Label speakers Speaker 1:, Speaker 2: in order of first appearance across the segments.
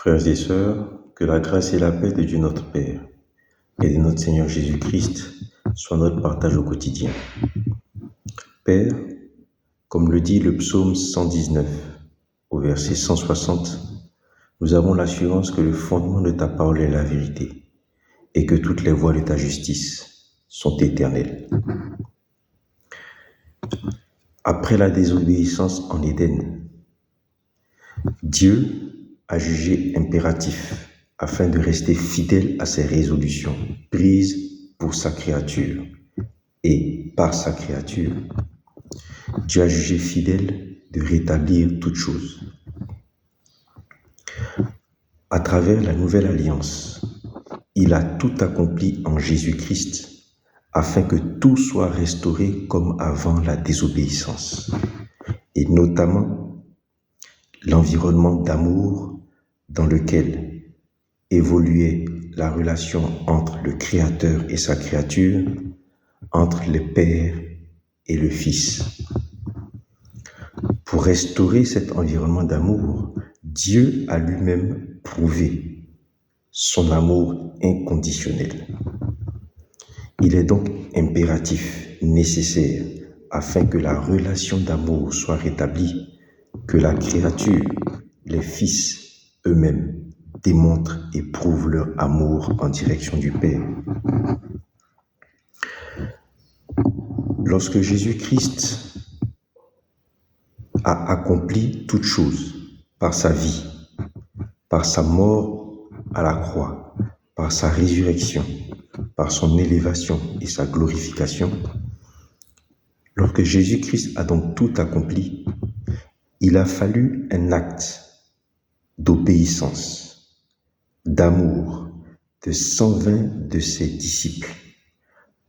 Speaker 1: Frères et sœurs, que la grâce et la paix de Dieu notre Père et de notre Seigneur Jésus-Christ soient notre partage au quotidien. Père, comme le dit le psaume 119 au verset 160, nous avons l'assurance que le fondement de ta parole est la vérité et que toutes les voies de ta justice sont éternelles. Après la désobéissance en Éden, Dieu a jugé impératif afin de rester fidèle à ses résolutions prises pour sa créature et par sa créature. Dieu a jugé fidèle de rétablir toutes choses. À travers la nouvelle alliance, il a tout accompli en Jésus-Christ afin que tout soit restauré comme avant la désobéissance, et notamment l'environnement d'amour dans lequel évoluait la relation entre le Créateur et sa créature, entre le Père et le Fils. Pour restaurer cet environnement d'amour, Dieu a lui-même prouvé son amour inconditionnel. Il est donc impératif, nécessaire, afin que la relation d'amour soit rétablie, que la créature, les fils eux-mêmes, démontrent et prouvent leur amour en direction du Père. Lorsque Jésus-Christ a accompli toutes choses par sa vie, par sa mort à la croix, par sa résurrection, par son élévation et sa glorification, lorsque Jésus-Christ a donc tout accompli, il a fallu un acte d'obéissance, d'amour de 120 de ses disciples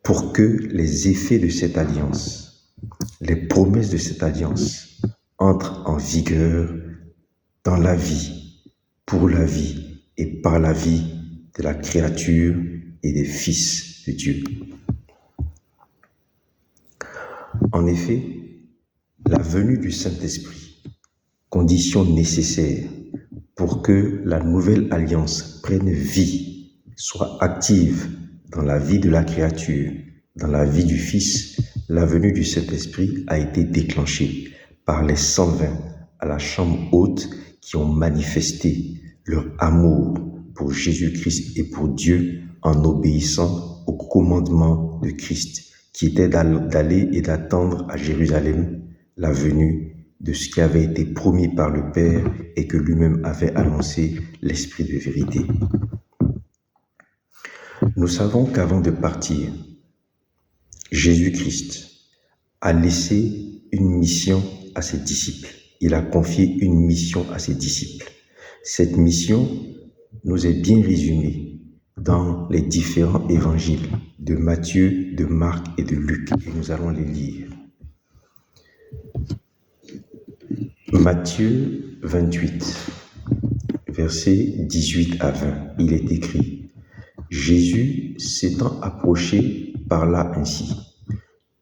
Speaker 1: pour que les effets de cette alliance, les promesses de cette alliance entrent en vigueur dans la vie, pour la vie et par la vie de la créature et des fils de Dieu. En effet, la venue du Saint-Esprit, condition nécessaire pour que la nouvelle alliance prenne vie, soit active dans la vie de la créature, dans la vie du Fils, la venue du Saint-Esprit a été déclenchée par les 120 à la chambre haute qui ont manifesté leur amour pour Jésus-Christ et pour Dieu en obéissant au commandement de Christ, qui était d'aller et d'attendre à Jérusalem la venue de ce qui avait été promis par le Père et que lui-même avait annoncé, l'Esprit de vérité. Nous savons qu'avant de partir, Jésus-Christ a laissé une mission à ses disciples. Il a confié une mission à ses disciples. Cette mission nous est bien résumée dans les différents évangiles de Matthieu, de Marc et de Luc, et nous allons les lire. Matthieu 28, versets 18 à 20, il est écrit: Jésus s'étant approché parla ainsi: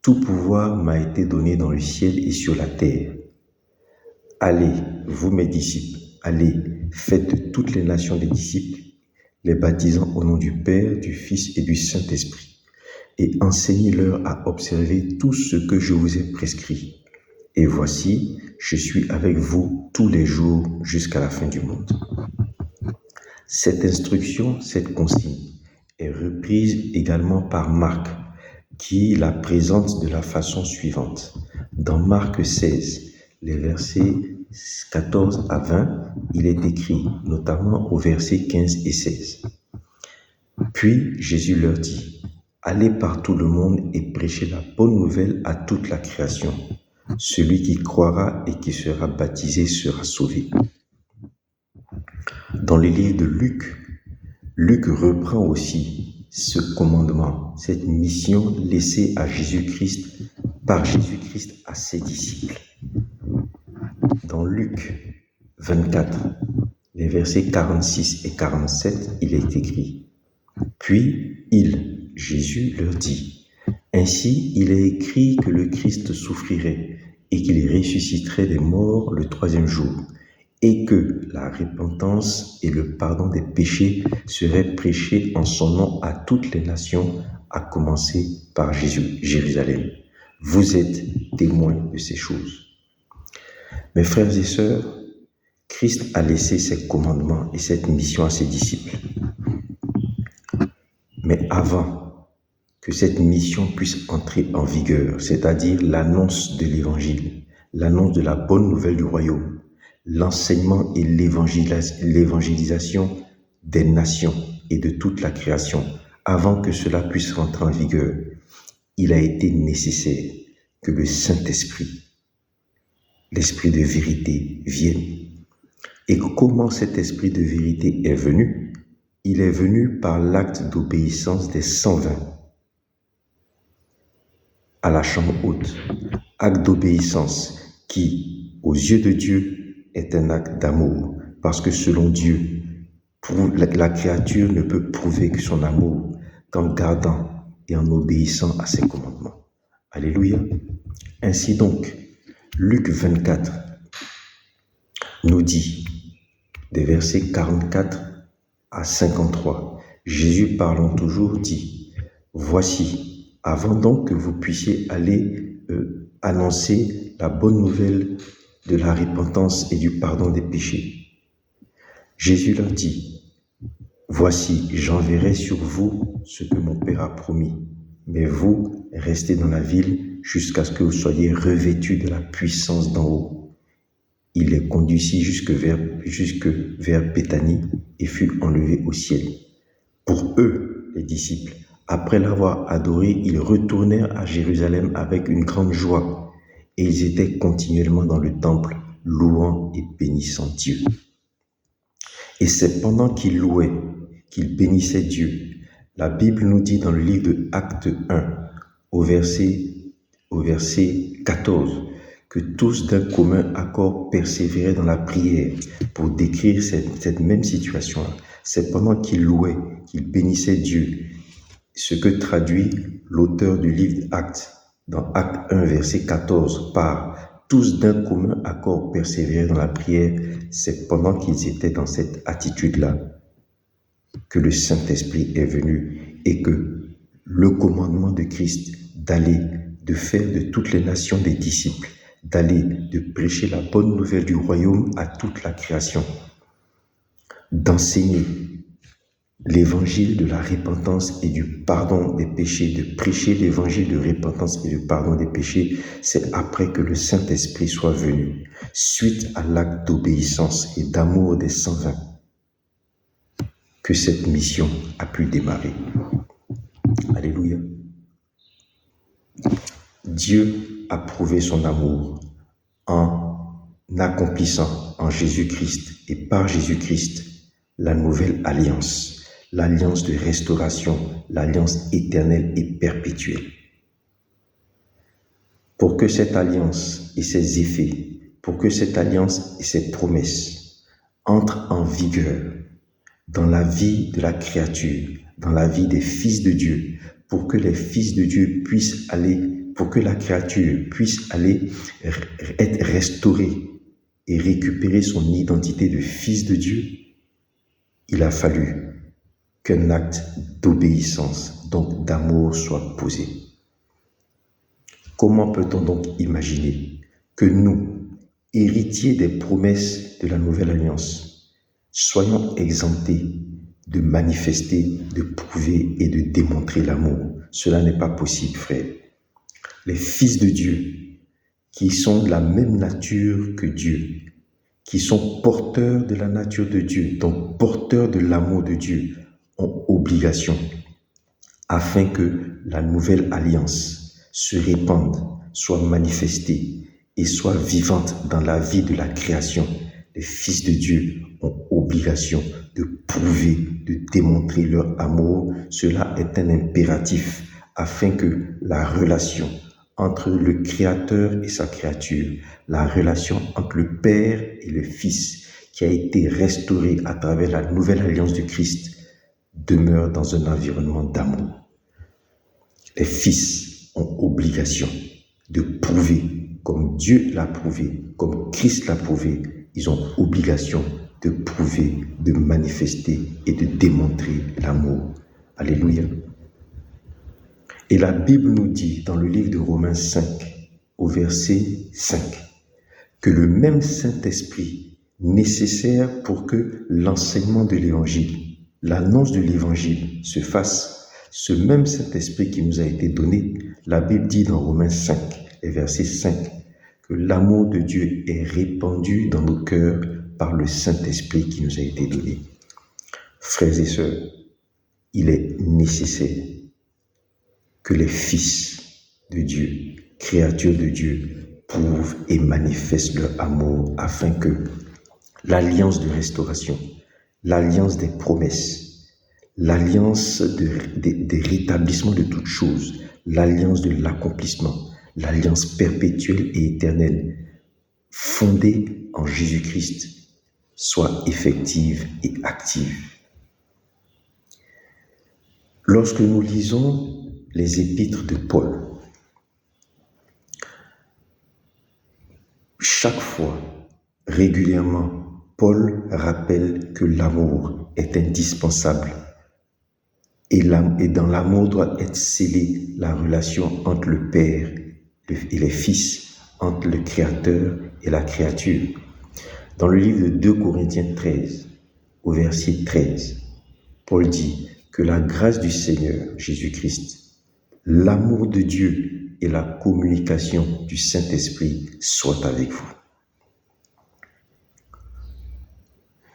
Speaker 1: Tout pouvoir m'a été donné dans le ciel et sur la terre. Allez, vous mes disciples, allez, faites de toutes les nations des disciples, les baptisant au nom du Père, du Fils et du Saint-Esprit, et enseignez-leur à observer tout ce que je vous ai prescrit. Et voici, je suis avec vous tous les jours jusqu'à la fin du monde. Cette instruction, cette consigne, est reprise également par Marc, qui la présente de la façon suivante. Dans Marc 16, les versets 14 à 20, il est écrit, notamment au verset 15 et 16. Puis Jésus leur dit: Allez par tout le monde et prêchez la bonne nouvelle à toute la création. Celui qui croira et qui sera baptisé sera sauvé. Dans le livre de Luc, Luc reprend aussi ce commandement, cette mission laissée à Jésus-Christ, par Jésus-Christ à ses disciples. Dans Luc 24, les versets 46 et 47, il est écrit: Puis il, Jésus, leur dit: Ainsi il est écrit que le Christ souffrirait et qu'il ressusciterait des morts le troisième jour, et que la repentance et le pardon des péchés seraient prêchés en son nom à toutes les nations, à commencer par Jérusalem. Vous êtes témoins de ces choses. Mes frères et sœurs, Christ a laissé ses commandements et cette mission à ses disciples. Mais avant que cette mission puisse entrer en vigueur, c'est-à-dire l'annonce de l'évangile, l'annonce de la bonne nouvelle du royaume, l'enseignement et l'évangélisation des nations et de toute la création, avant que cela puisse rentrer en vigueur, il a été nécessaire que le Saint-Esprit, l'Esprit de vérité, vienne. Et comment cet Esprit de vérité est venu? Il est venu par l'acte d'obéissance des 120 à la chambre haute. Acte d'obéissance qui, aux yeux de Dieu, est un acte d'amour. Parce que selon Dieu, la créature ne peut prouver que son amour qu'en gardant et en obéissant à ses commandements. Alléluia. Ainsi donc, Luc 24 nous dit, des versets 44 à 53, Jésus parlant toujours dit, « Voici, avant donc que vous puissiez aller annoncer la bonne nouvelle de la repentance et du pardon des péchés, Jésus leur dit, « Voici, j'enverrai sur vous ce que mon Père a promis, mais vous, restez dans la ville jusqu'à ce que vous soyez revêtus de la puissance d'en haut. » Il les conduisit jusque vers Béthanie et fut enlevé au ciel. Pour eux, les disciples, après l'avoir adoré, ils retournèrent à Jérusalem avec une grande joie et ils étaient continuellement dans le temple, louant et bénissant Dieu. Et c'est pendant qu'ils louaient, qu'ils bénissaient Dieu. La Bible nous dit dans le livre de Actes 1, au verset 14, que tous d'un commun accord persévéraient dans la prière pour décrire cette même situation-là. C'est pendant qu'ils louaient, qu'ils bénissaient Dieu. Ce que traduit l'auteur du livre d'Actes, dans Acte 1, verset 14, par « tous d'un commun accord persévéraient dans la prière », c'est pendant qu'ils étaient dans cette attitude-là que le Saint-Esprit est venu et que le commandement de Christ d'aller, de faire de toutes les nations des disciples, d'aller, de prêcher la bonne nouvelle du royaume à toute la création, d'enseigner l'évangile de la repentance et du pardon des péchés, de prêcher l'évangile de repentance et du pardon des péchés, c'est après que le Saint-Esprit soit venu, suite à l'acte d'obéissance et d'amour des 120, que cette mission a pu démarrer. Alléluia. Dieu a prouvé son amour en accomplissant en Jésus-Christ et par Jésus-Christ la nouvelle alliance, l'alliance de restauration, l'alliance éternelle et perpétuelle. Pour que cette alliance et ses effets, pour que cette alliance et ses promesses entrent en vigueur dans la vie de la créature, dans la vie des fils de Dieu, pour que les fils de Dieu puissent aller, pour que la créature puisse aller être restaurée et récupérer son identité de fils de Dieu, il a fallu qu'un acte d'obéissance, donc d'amour, soit posé. Comment peut-on donc imaginer que nous, héritiers des promesses de la nouvelle alliance, soyons exemptés de manifester, de prouver et de démontrer l'amour? Cela n'est pas possible, frère. Les fils de Dieu, qui sont de la même nature que Dieu, qui sont porteurs de la nature de Dieu, donc porteurs de l'amour de Dieu, ont obligation, afin que la nouvelle alliance se répande, soit manifestée et soit vivante dans la vie de la création. Les fils de Dieu ont obligation de prouver, de démontrer leur amour. Cela est un impératif afin que la relation entre le Créateur et sa créature, la relation entre le Père et le Fils, qui a été restaurée à travers la nouvelle alliance du Christ, demeure dans un environnement d'amour. Les fils ont obligation de prouver, comme Dieu l'a prouvé, comme Christ l'a prouvé, ils ont obligation de prouver, de manifester et de démontrer l'amour. Alléluia. Et la Bible nous dit dans le livre de Romains 5, au verset 5, que le même Saint-Esprit nécessaire pour que l'enseignement de l'Évangile, l'annonce de l'Évangile se fasse, ce même Saint-Esprit qui nous a été donné, la Bible dit dans Romains 5, et verset 5, que l'amour de Dieu est répandu dans nos cœurs par le Saint-Esprit qui nous a été donné. Frères et sœurs, il est nécessaire que les fils de Dieu, créatures de Dieu, prouvent et manifestent leur amour afin que l'alliance de restauration, l'alliance des promesses, l'alliance des rétablissements de toutes choses, l'alliance de l'accomplissement, l'alliance perpétuelle et éternelle, fondée en Jésus-Christ, soit effective et active. Lorsque nous lisons les épîtres de Paul, chaque fois, régulièrement, Paul rappelle que l'amour est indispensable et dans l'amour doit être scellée la relation entre le Père et les Fils, entre le Créateur et la créature. Dans le livre de 2 Corinthiens 13, au verset 13, Paul dit que la grâce du Seigneur Jésus-Christ, l'amour de Dieu et la communication du Saint-Esprit soient avec vous.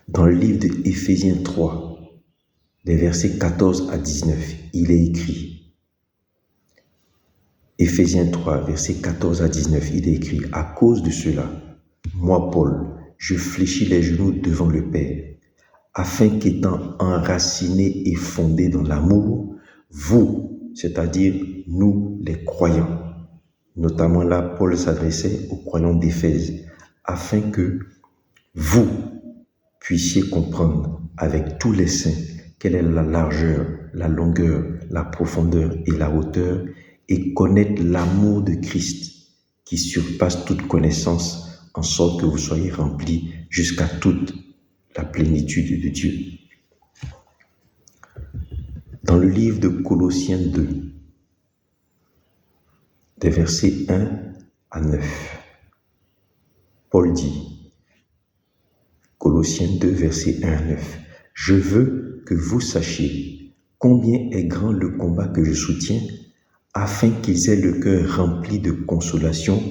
Speaker 1: Dans le livre de Éphésiens 3, les versets 14 à 19, il est écrit, Éphésiens 3, versets 14 à 19, il est écrit, à cause de cela, moi Paul, je fléchis les genoux devant le Père, afin qu'étant enracinés et fondés dans l'amour, vous, c'est-à-dire nous les croyants, notamment là Paul s'adressait aux croyants d'Éphèse, afin que vous puissiez comprendre avec tous les saints quelle est la largeur, la longueur, la profondeur et la hauteur, et connaître l'amour de Christ qui surpasse toute connaissance, en sorte que vous soyez remplis jusqu'à toute la plénitude de Dieu. Dans le livre de Colossiens 2, des versets 1 à 9, Paul dit, Colossiens 2, versets 1 à 9, « Je veux que vous sachiez combien est grand le combat que je soutiens, afin qu'ils aient le cœur rempli de consolation,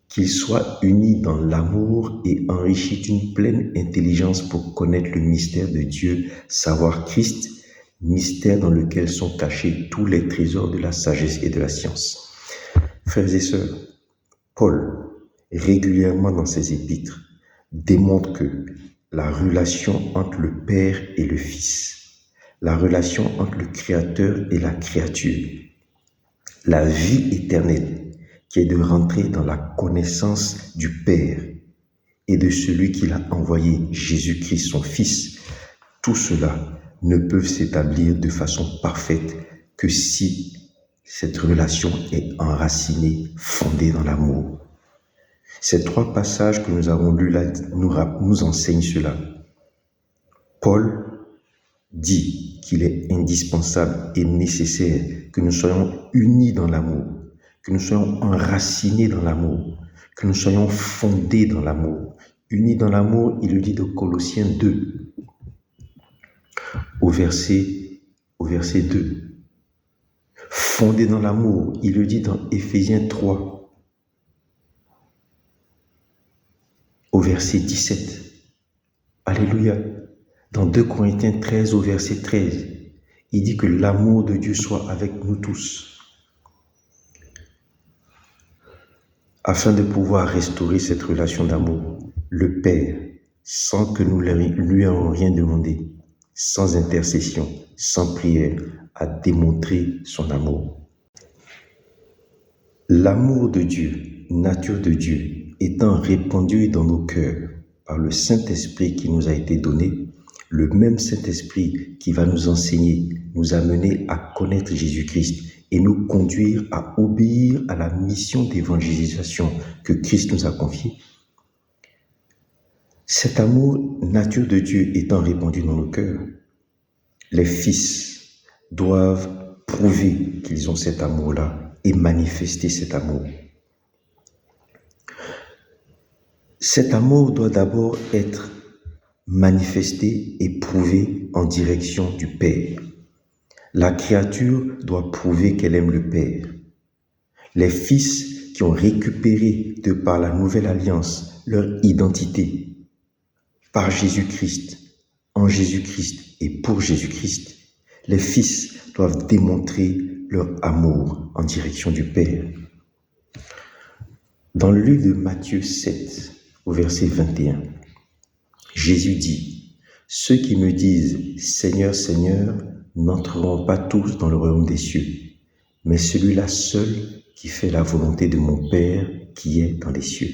Speaker 1: qu'ils soient unis dans l'amour et enrichis d'une pleine intelligence pour connaître le mystère de Dieu, savoir Christ, mystère dans lequel sont cachés tous les trésors de la sagesse et de la science. » Frères et sœurs, Paul, régulièrement dans ses épîtres, démontre que la relation entre le Père et le Fils, la relation entre le Créateur et la créature, la vie éternelle qui est de rentrer dans la connaissance du Père et de celui qui l'a envoyé, Jésus-Christ, son Fils, tout cela ne peut s'établir de façon parfaite que si cette relation est enracinée, fondée dans l'amour. Ces 3 passages que nous avons lus là nous enseignent cela. Paul dit qu'il est indispensable et nécessaire que nous soyons unis dans l'amour, que nous soyons enracinés dans l'amour, que nous soyons fondés dans l'amour. Unis dans l'amour, il le dit de Colossiens 2, au verset 2. Fondés dans l'amour, il le dit dans Éphésiens 3, au verset 17. Alléluia. Dans 2 Corinthiens 13, au verset 13, il dit que l'amour de Dieu soit avec nous tous, afin de pouvoir restaurer cette relation d'amour. Le Père, sans que nous lui ayons rien demandé, sans intercession, sans prière, a démontré son amour. L'amour de Dieu, nature de Dieu, étant répandu dans nos cœurs par le Saint-Esprit qui nous a été donné, le même Saint-Esprit qui va nous enseigner, nous amener à connaître Jésus-Christ et nous conduire à obéir à la mission d'évangélisation que Christ nous a confiée. Cet amour, nature de Dieu étant répandu dans nos cœurs, les fils doivent prouver qu'ils ont cet amour-là et manifester cet amour. Cet amour doit d'abord être manifesté et prouvé en direction du Père. La créature doit prouver qu'elle aime le Père. Les fils qui ont récupéré de par la nouvelle alliance leur identité par Jésus-Christ, en Jésus-Christ et pour Jésus-Christ, les fils doivent démontrer leur amour en direction du Père. Dans le livre de Matthieu 7, au verset 21, Jésus dit, « Ceux qui me disent « Seigneur, Seigneur » n'entreront pas tous dans le royaume des cieux, mais celui-là seul qui fait la volonté de mon Père qui est dans les cieux. »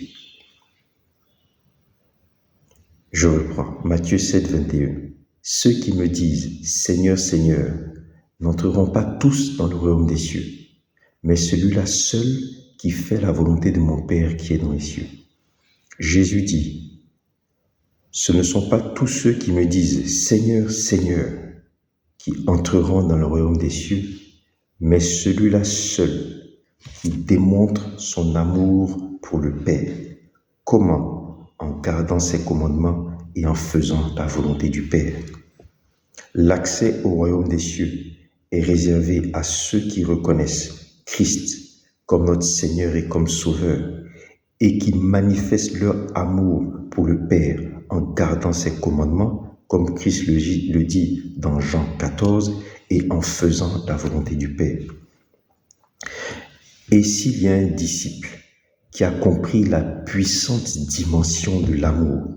Speaker 1: Je reprends, Matthieu 7, 21. « Ceux qui me disent « Seigneur, Seigneur » n'entreront pas tous dans le royaume des cieux, mais celui-là seul qui fait la volonté de mon Père qui est dans les cieux. » Jésus dit, « Ce ne sont pas tous ceux qui me disent « Seigneur, Seigneur » qui entreront dans le royaume des cieux, mais celui-là seul qui démontre son amour pour le Père. Comment? En gardant ses commandements et en faisant la volonté du Père. L'accès au royaume des cieux est réservé à ceux qui reconnaissent Christ comme notre Seigneur et comme Sauveur et qui manifestent leur amour pour le Père en gardant ses commandements, comme Christ le dit dans Jean 14, et en faisant la volonté du Père. Et s'il y a un disciple qui a compris la puissante dimension de l'amour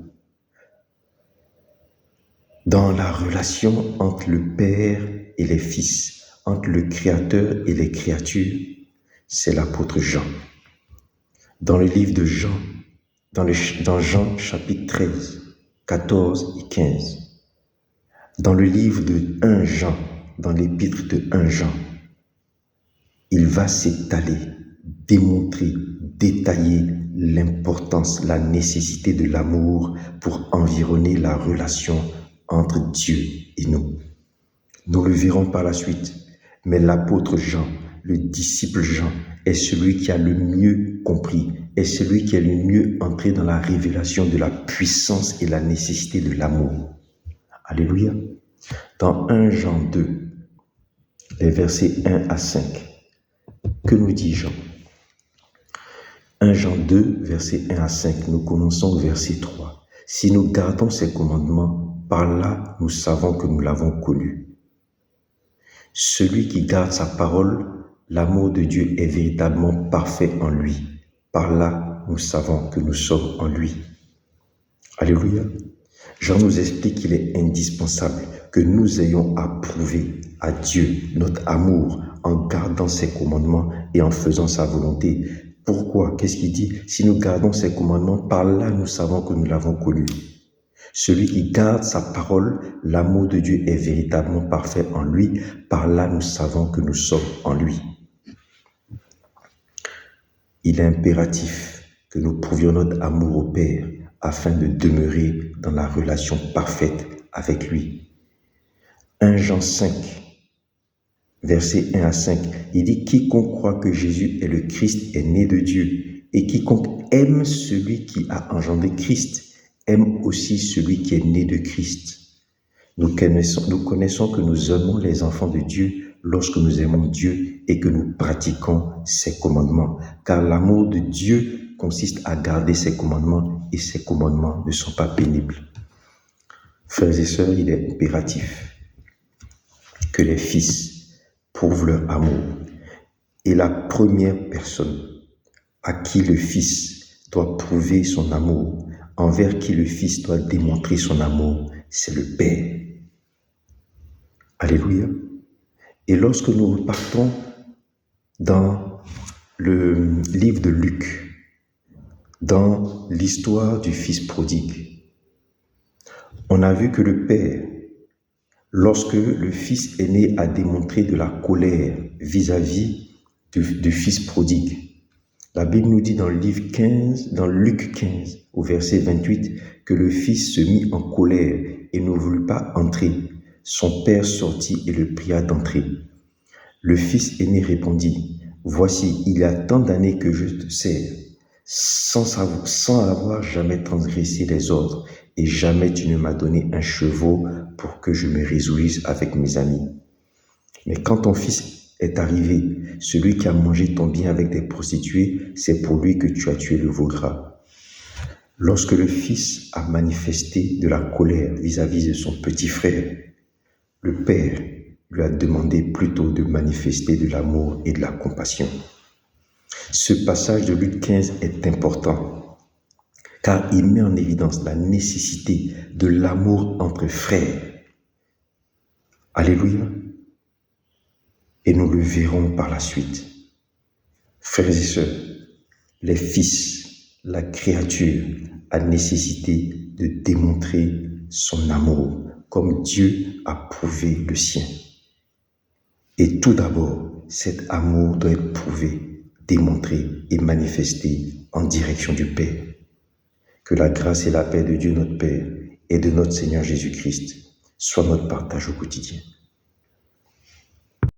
Speaker 1: dans la relation entre le Père et les fils, entre le Créateur et les créatures, c'est l'apôtre Jean. Dans le livre de Jean, dans Jean chapitre 13, 14 et 15, dans le livre de 1 Jean, dans l'épître de 1 Jean, il va s'étaler, démontrer, détailler l'importance, la nécessité de l'amour pour environner la relation entre Dieu et nous. Nous le verrons par la suite, mais l'apôtre Jean, le disciple Jean, est celui qui a le mieux compris, est celui qui est le mieux entré dans la révélation de la puissance et la nécessité de l'amour. Alléluia. Dans 1 Jean 2, les versets 1 à 5, que nous dit Jean? 1 Jean 2, versets 1 à 5, nous commençons au verset 3. « Si nous gardons ses commandements, par là nous savons que nous l'avons connu. Celui qui garde sa parole, l'amour de Dieu est véritablement parfait en lui. Par là nous savons que nous sommes en lui. » Alléluia. Jean nous explique qu'il est indispensable que nous ayons à prouver à Dieu notre amour en gardant ses commandements et en faisant sa volonté. Pourquoi? Qu'est-ce qu'il dit? Si nous gardons ses commandements, par là nous savons que nous l'avons connu. Celui qui garde sa parole, l'amour de Dieu est véritablement parfait en lui. Par là nous savons que nous sommes en lui. Il est impératif que nous prouvions notre amour au Père afin de demeurer dans la relation parfaite avec lui. 1 Jean 5, versets 1 à 5, il dit « Quiconque croit que Jésus est le Christ est né de Dieu, et quiconque aime celui qui a engendré Christ, aime aussi celui qui est né de Christ. Nous connaissons que nous aimons les enfants de Dieu lorsque nous aimons Dieu et que nous pratiquons ses commandements, car l'amour de Dieu consiste à garder ses commandements et ses commandements ne sont pas pénibles. » Frères et sœurs, il est impératif que les fils prouvent leur amour. Et la première personne à qui le fils doit prouver son amour, envers qui le fils doit démontrer son amour, c'est le Père. Alléluia. Et lorsque nous repartons dans le livre de Luc, dans l'histoire du fils prodigue, on a vu que le Père, lorsque le fils aîné a démontré de la colère vis-à-vis du fils prodigue, la Bible nous dit dans le livre 15, dans Luc 15, au verset 28, que le fils se mit en colère et ne voulut pas entrer. Son père sortit et le pria d'entrer. Le fils aîné répondit, « Voici, il y a tant d'années que je te sers, sans avoir jamais transgressé les ordres, et jamais tu ne m'as donné un chevreau pour que je me réjouisse avec mes amis. Mais quand ton fils est arrivé, celui qui a mangé ton bien avec des prostituées, c'est pour lui que tu as tué le veau gras. » Lorsque le fils a manifesté de la colère vis-à-vis de son petit frère, le père lui a demandé plutôt de manifester de l'amour et de la compassion. Ce passage de Luc 15 est important, car il met en évidence la nécessité de l'amour entre frères. Alléluia. Et nous le verrons par la suite. Frères et sœurs, les fils, la créature a nécessité de démontrer son amour comme Dieu a prouvé le sien. Et tout d'abord, cet amour doit être prouvé, démontré et manifesté en direction du Père. Que la grâce et la paix de Dieu notre Père et de notre Seigneur Jésus-Christ soient notre partage au quotidien.